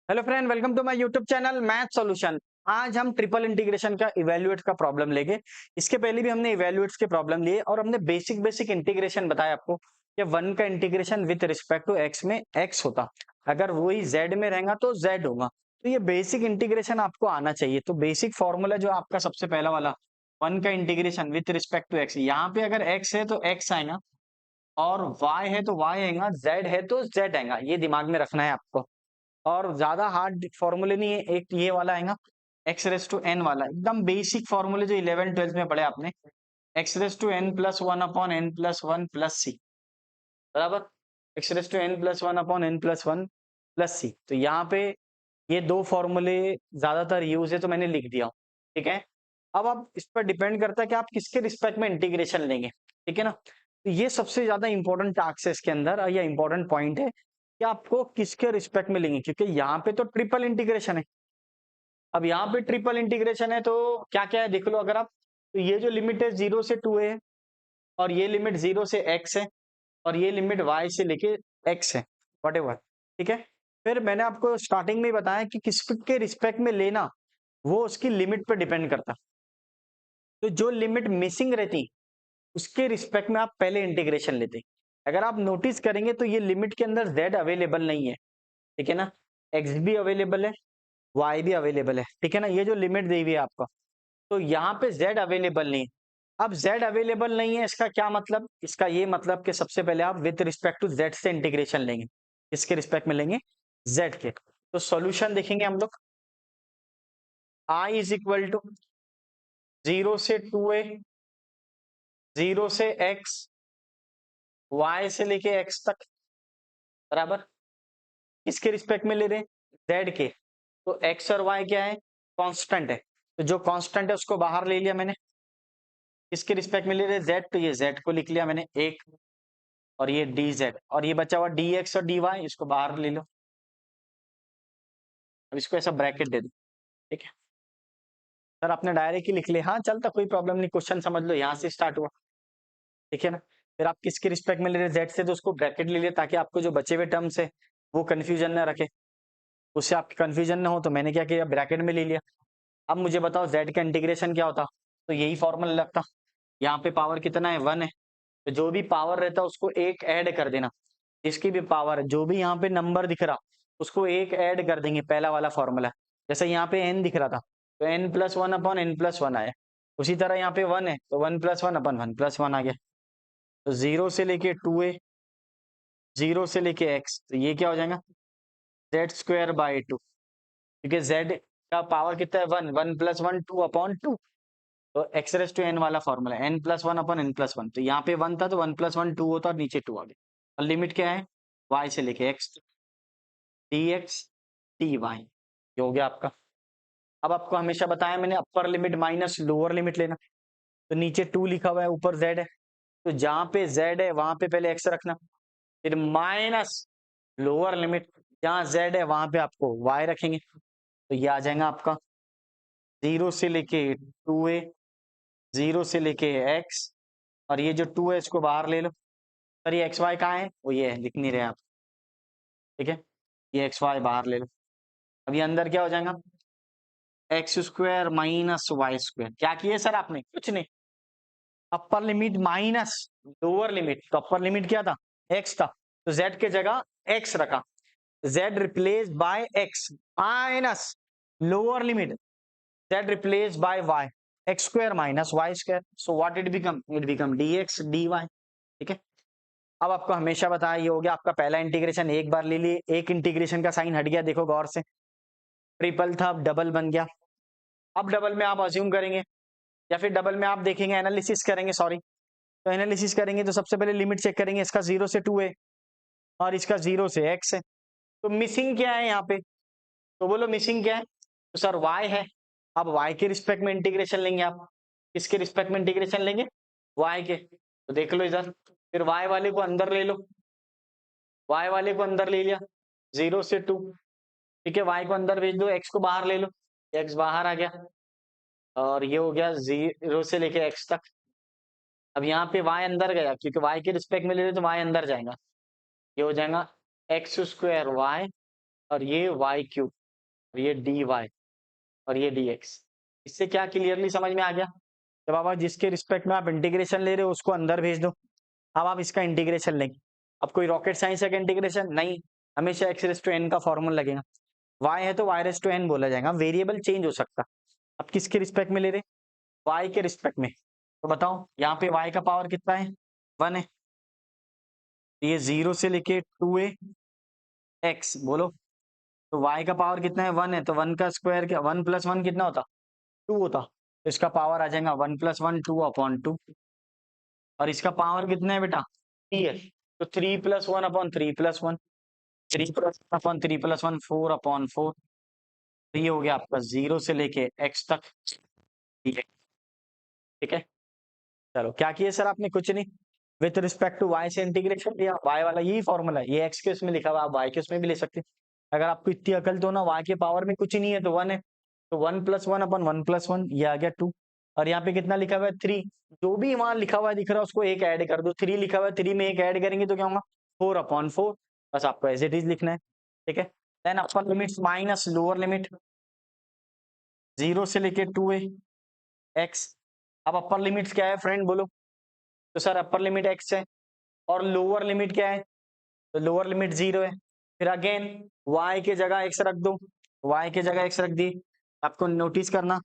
Hello friend, welcome to my YouTube channel math solution. आज हम triple integration का evaluate का प्रॉब्लम लेंगे। इसके पहले भी हमने इवैल्यूएट्स के प्रॉब्लम लिए और हमने बेसिक इंटीग्रेशन बताया आपको कि वन का integration with respect to X में एक्स होता, अगर वही जेड में रहेगा तो जेड होगा। तो ये बेसिक इंटीग्रेशन आपको आना चाहिए। तो बेसिक फॉर्मूला जो आपका सबसे पहला वाला वन का integration with respect to X, यहाँ पे अगर एक्स है तो एक्स आएगा और वाई है तो वाई आएगा, जेड है तो जेड आएगा। ये दिमाग में रखना है आपको। और ज्यादा हार्ड फॉर्मूले नहीं है, एक ये वाला आएगा एक्स रेस टू एन वाला, एकदम बेसिक फॉर्मूले जो 11 12 में पढ़े आपने। X raise to n plus one upon n plus one plus c, बराबर। X raise to n plus one upon n plus one plus c. तो यहाँ पे ये दो फॉर्मूले ज्यादातर यूज है तो मैंने लिख दिया हूँ, ठीक है। अब आप इस पर डिपेंड करता है कि आप किसके रिस्पेक्ट में इंटीग्रेशन लेंगे, ठीक है ना। तो ये सबसे ज्यादा इंपॉर्टेंट टास्क है इसके अंदर, और ये इंपॉर्टेंट पॉइंट है कि आपको किसके रिस्पेक्ट में लेंगे, क्योंकि यहाँ पे तो ट्रिपल इंटीग्रेशन है। अब यहाँ पे ट्रिपल इंटीग्रेशन है तो क्या क्या है देख लो। अगर आप, तो ये जो लिमिट है 0 से 2a है, और ये लिमिट 0 से x है, और ये लिमिट y से लेके x है, वट, ठीक है। फिर मैंने आपको स्टार्टिंग में ही बताया कि किसके रिस्पेक्ट में लेना वो उसकी लिमिट पर डिपेंड करता। तो जो लिमिट मिसिंग रहती उसके रिस्पेक्ट में आप पहले इंटीग्रेशन लेते। अगर आप नोटिस करेंगे तो ये लिमिट के अंदर z अवेलेबल नहीं है, ठीक है ना। x भी अवेलेबल है, y भी अवेलेबल है, ठीक है ना। ये जो लिमिट दी हुई है आपका, तो यहाँ पे z अवेलेबल नहीं है। अब z अवेलेबल नहीं है, इसका क्या मतलब? इसका ये मतलब कि सबसे पहले आप विद रिस्पेक्ट टू z से इंटीग्रेशन लेंगे। इसके रिस्पेक्ट में लेंगे z के। तो सॉल्यूशन देखेंगे हम लोग। i इज इक्वल टू 0 से 2a, 0 से x, y से लेके x तक, बराबर। किसके रिस्पेक्ट में ले रहे हैं? z के। तो x और y क्या है? कांस्टेंट है। तो जो कांस्टेंट है उसको बाहर ले लिया मैंने। किसके रिस्पेक्ट में ले रहे हैं? z, तो ये z को लिख लिया मैंने एक, और ये dz, और ये बचा हुआ dx और dy, इसको बाहर ले लो। अब इसको ऐसा ब्रैकेट दे दो, ठीक है। सर आपने डायरेक्ट ही लिख लिया, हाँ चलता, कोई प्रॉब्लम नहीं, क्वेश्चन समझ लो यहाँ से स्टार्ट हुआ, ठीक है ना। फिर आप किसके रिस्पेक्ट में ले रहे हैं? z से, तो उसको ब्रैकेट ले लिया ताकि आपको जो बचे हुए टर्म्स है वो कंफ्यूजन ना रखे, उससे आपकी कंफ्यूजन ना हो। तो मैंने क्या किया, ब्रैकेट में ले लिया। अब मुझे बताओ z का इंटीग्रेशन क्या होता? तो यही फॉर्मूला लगता। यहाँ पे पावर कितना है? 1 है। तो जो भी पावर रहता है उसको एक ऐड कर देना। जिसकी भी पावर है, जो भी यहाँ पे नंबर दिख रहा उसको एक ऐड कर देंगे, पहला वाला फॉर्मूला। जैसे यहाँ पे n दिख रहा था तो n plus one upon n plus one आया। उसी तरह यहाँ पे 1 है तो 1 plus one upon 1 plus one आ गया। तो 0 से लेके 2a, 0 से लेके x, तो ये क्या हो जाएगा? जेड स्क्वायर बाई टू, क्योंकि z का पावर कितना है? 1, 1 प्लस वन 2 अपॉन टू। तो एक्स रेस टू एन वाला formula, N plus one upon N plus one. तो यहाँ पे 1 था तो 1 प्लस वन 2 होता और नीचे 2 आ गया। और लिमिट क्या है? y से लेके x, D X D Y, ये हो गया आपका। अब आपको हमेशा बताया मैंने, upper limit minus lower limit लेना। तो नीचे 2 लिखा हुआ है, ऊपर z है, तो जहां पे z है वहां पे पहले x रखना, फिर माइनस लोअर लिमिट, जहां z है वहां पे आपको y रखेंगे। तो ये आ जाएगा आपका 0 से लेके 2a, 0 से लेके x, और ये जो 2 है इसको बाहर ले लो। सर ये एक्स वाई कहाँ है? वो ये है, लिख नहीं रहे आप, ठीक है। ये एक्स वाई बाहर ले लो। अब ये अंदर क्या हो जाएगा? X square minus Y square. क्या किए सर आपने? कुछ नहीं, upper limit minus lower limit. तो अपर लिमिट क्या था? एक्स था, तो जेड के जगह एक्स रखा, Z replace by X, minus lower limit Z replace by Y, X square minus Y square. So what it become? It become D X D Y, ठीक है। अब आपको हमेशा बताया, ये हो गया आपका पहला इंटीग्रेशन। एक बार ले लिए, एक इंटीग्रेशन का साइन हट गया, देखो गौर से, ट्रिपल था अब डबल बन गया। अब डबल में आप अज्यूम करेंगे, या फिर डबल में आप देखेंगे, एनालिसिस करेंगे, सॉरी। तो एनालिसिस करेंगे तो सबसे पहले लिमिट चेक करेंगे, इसका 0 से 2 है और इसका 0 से x है। तो मिसिंग क्या है यहाँ पे? तो बोलो मिसिंग क्या है? तो सर y है। अब y के रिस्पेक्ट में इंटीग्रेशन लेंगे आप। किसके रिस्पेक्ट में इंटीग्रेशन लेंगे? y के। तो देख लो इधर, फिर y वाले को अंदर ले लो, y वाले को अंदर ले लिया 0 से 2, ठीक है। y को अंदर भेज दो, x को बाहर ले लो, x बाहर आ गया, और ये हो गया 0 से लेके x तक। अब यहाँ पे y अंदर गया, क्योंकि y के रिस्पेक्ट में ले रहे तो y अंदर जाएगा। ये हो जाएगा एक्स स्क्वायर वाई, और ये वाई क्यूब, और ये dy और ये dx। इससे क्या क्लियरली समझ में आ गया? तो बाबा जिसके रिस्पेक्ट में आप इंटीग्रेशन ले रहे हो उसको अंदर भेज दो। अब आप इसका इंटीग्रेशन लेंगे। अब कोई रॉकेट साइंस है का इंटीग्रेशन नहीं, हमेशा x रेस टू n का फॉर्मूला लगेगा। y है तो y रेस टू n बोला जाएगा, वेरिएबल चेंज हो सकता। अब किसके रिस्पेक्ट में ले रहे? y के रिस्पेक्ट में। तो बताओ यहाँ पे y का पावर कितना है? 1 है। ये 0 से लेके 2a x बोलो। तो y का पावर कितना है? 1 है, तो 1 का स्क्वायर क्या, 1 + 1 कितना होता? 2 होता। तो इसका पावर आ जाएगा 1 + 1 2/2। और इसका पावर कितना है बेटा? 3 है। तो 3 + 1/3 + 1, 3 + 1/3 + 1 4/4। तो ये हो गया आपका 0 से लेके x तक। ठीक है। चलो क्या किया सर आपने? कुछ नहीं, विथ रिस्पेक्ट टू y से इंटीग्रेशन लिया। y वाला यही फॉर्मूला है, ये x के उसमें लिखा हुआ, आप y के उसमें भी ले सकते हैं। अगर आपको इतनी अकल तो ना, y के पावर में कुछ नहीं है तो 1 है, तो 1 + 1/1 + 1 ये आ गया 2। और यहाँ पे कितना लिखा हुआ है? 3। जो भी वहां लिखा हुआ दिख रहा है उसको एक ऐड कर दो। 3 लिखा हुआ है, 3 में एक ऐड करेंगे तो क्या होगा? 4/4। बस आपको एज इट इज लिखना है। ठीक है। Then upper limits minus lower limit 0 से लेके 2a x। अब अपर लिमिट्स क्या है फ्रेंड बोलो? तो सर अपर लिमिट x है और लोअर लिमिट क्या है? तो लोअर लिमिट 0 है। फिर अगेन y के जगह x रख दो, y के जगह x रख दी। आपको नोटिस करना,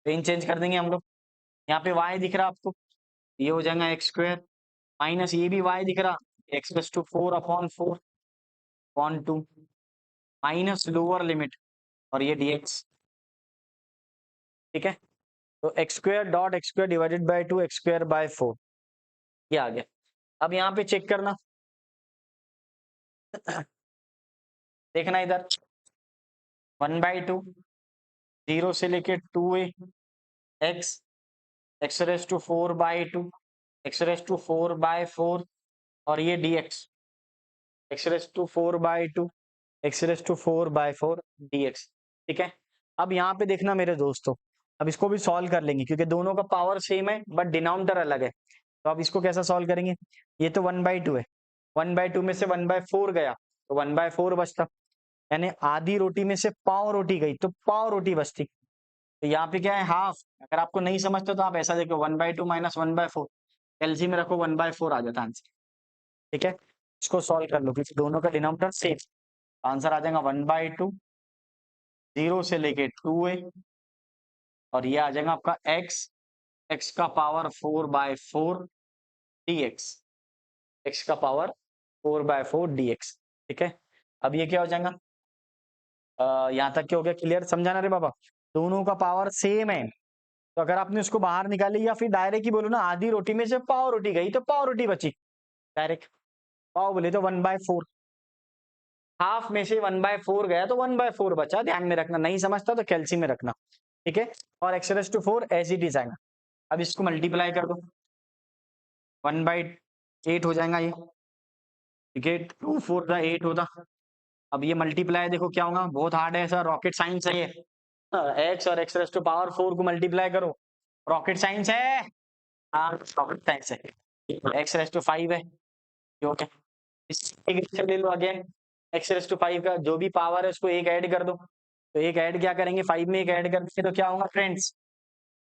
रेंज चेंज कर देंगे हम लोग। यहाँ पे y दिख रहा आपको, ये हो जाएगा x² माइनस ये भी y दिख रहा, x + 4/4/2 माइनस लोअर लिमिट और ये dx। ठीक है। तो x² डिवाइडेड बाय 2 x²/4 ये आ गया। अब यहाँ पे चेक करना, देखना इधर 1/2 0 से लेके 2a x x⁴/2 x⁴/4 और ये dx x⁴/2 x⁴/4 dx। ठीक है। अब यहाँ पे देखना मेरे दोस्तों, अब इसको भी सॉल्व कर लेंगे क्योंकि दोनों का पावर सेम है बट डिनोमिनेटर अलग है। तो अब इसको कैसा सॉल्व करेंगे? ये तो 1/2 है, 1/2 में से 1/4 गया तो 1/4 बचता, यानी आधी रोटी में से पाव रोटी गई तो पाव रोटी बचती। तो यहाँ पे क्या है? हाफ। अगर आपको नहीं समझते तो आप ऐसा देखो 1/2 माइनस 1/4, एलसी में रखो 1/4 आ जाता आंसर। ठीक है। इसको सॉल्व कर लो क्योंकि दोनों का डिनोमिनेटर सेम। आंसर आ जाएगा 1/2 0 से लेके 2a और ये आ जाएगा आपका x का पावर 4/4 dx, x का पावर 4/4 dx। ठीक है। अब ये क्या हो जाएगा? यहाँ तक क्या हो गया? क्लियर समझाना रे बाबा? दोनों का पावर सेम है, तो अगर आपने उसको बाहर निकाली या फिर डायरेक्ट ही बोलो ना, आधी रोटी में से पाव रोटी गई तो पाव रोटी बची। डायरेक्ट पाव बोले तो 1/4, हाफ में से 1/4 गया तो 1/4 बचा। ध्यान में रखना, नहीं समझता तो कैल्सी में रखना। ठीक है। और x⁴ एज इट इज आएगा। अब इसको मल्टीप्लाई कर दो, 1/8 हो जाएगा ये। ठीक है। 2 4 8 होता। अब ये मल्टीप्लाई देखो क्या होगा, बहुत हार्ड है, ऐसा रॉकेट साइंस है ये। x और x⁴ को मल्टीप्लाई करो, रॉकेट साइंस है। हाँ रॉकेट साइंस है। x⁵ है, ओके। इंटीग्रेशन ले लो अगेन, x⁵ का जो भी पावर है उसको एक ऐड कर दो। तो एक ऐड क्या करेंगे? 5 में एक ऐड करके तो क्या होगा फ्रेंड्स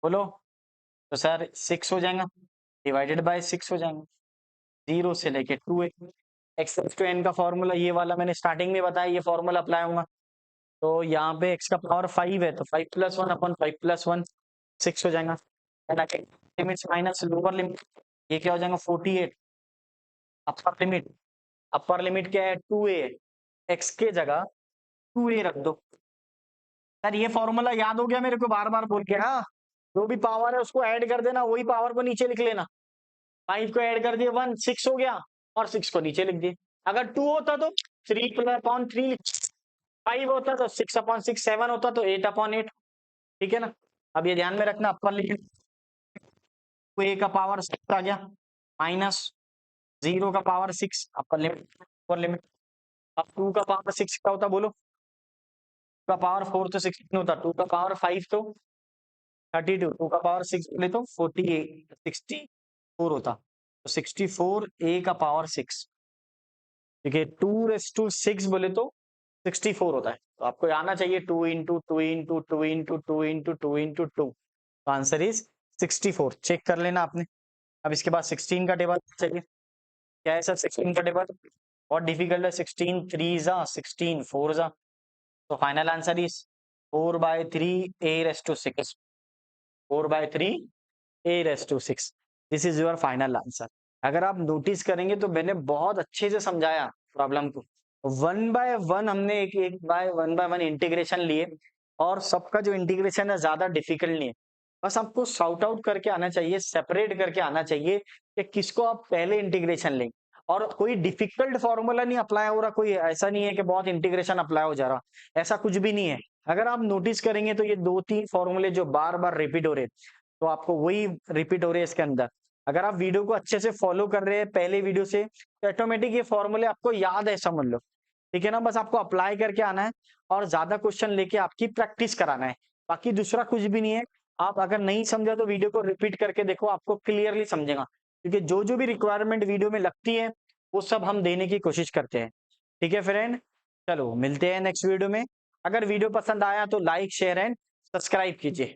बोलो? तो सर 6 हो जाएगा, डिवाइडेड बाय 6 हो जाएगा। 0 से लेके 2a x⁵n का फॉर्मूला ये वाला मैंने स्टार्टिंग में बताया, ये फॉर्मूला अप्लाई होगा। तो यहाँ पे x का पावर 5 है तो 5 + 1/5 + 1 6 हो जाएगा। लिमिट्स माइनस लोअर लिमिट, ये क्या हो जाएगा? 48। अपर लिमिट क्या है? 2a है, x के जगह 2a रख दो। सर ये फॉर्मूला याद हो गया मेरे को? बार बार बोल के, हाँ जो भी पावर है उसको ऐड कर देना, वही पावर को नीचे लिख लेना। 5 को ऐड कर दिए 1 6 हो गया और 6 को नीचे लिख दिए। अगर 2 होता तो 3/3 5 होता तो 6/6 7 होता तो 8/8। ठीक है ना? अब ये ध्यान में रखना, अपर लिमिट a का पावर 6 आ गया माइनस 0 का पावर 6 अपर लिमिट। अब 2 का पावर 6 क्या होता बोलो? का पावर 4 तो 16 होता, 2 का पावर 5 तो 32, 2 का पावर 6 बोले तो 48 64 होता, तो 64 a का पावर 6। ठीक है। 2⁻6 बोले तो 64 होता है। तो आपको आना चाहिए 2 into 2 into 2 into 2 into 2 into 2। तो आंसर इज 64। चेक कर लेना आपने। अब इसके बाद 16 का टेबल चाहिए। क्या है सर 16 का टेबल? बहुत डिफिकल्ट है। 16 3 जा 16 4 जा। तो final answer is 4/3 a raised to 6। 4/3 a raised to 6। This is your final answer. अगर आप नोटिस करेंगे तो मैंने बहुत अच्छे से समझाया प्रॉब्लम को। 1/1 हमने एक बाय वन इंटीग्रेशन लिए और सबका जो इंटीग्रेशन है ज्यादा डिफिकल्ट नहीं है। बस आपको सॉर्ट आउट करके आना चाहिए, सेपरेट करके आना चाहिए कि किसको आप पहले इंटीग्रेशन लेंगे। और कोई डिफिकल्ट फॉर्मूला नहीं अप्लाई हो रहा, कोई ऐसा नहीं है कि बहुत इंटीग्रेशन अप्लाई हो जा रहा, ऐसा कुछ भी नहीं है। अगर आप नोटिस करेंगे तो ये 2-3 फॉर्मूले जो बार बार रिपीट हो रहे, तो आपको वही रिपीट हो रहे हैं इसके अंदर। अगर आप वीडियो को अच्छे से फॉलो कर रहे हैं पहले वीडियो से, तो ऑटोमेटिक ये फॉर्मूले आपको याद है समझ लो। ठीक है ना, बस आपको अप्लाई करके आना है और ज्यादा क्वेश्चन लेके आपकी प्रैक्टिस कराना है। बाकी दूसरा कुछ भी नहीं है। आप अगर नहीं समझा तो वीडियो को रिपीट करके देखो, आपको क्लियरली समझेगा। क्योंकि जो जो भी रिक्वायरमेंट वीडियो में लगती है वो सब हम देने की कोशिश करते हैं। ठीक है फ्रेंड, चलो मिलते हैं नेक्स्ट वीडियो में। अगर वीडियो पसंद आया तो लाइक शेयर एंड सब्सक्राइब कीजिए।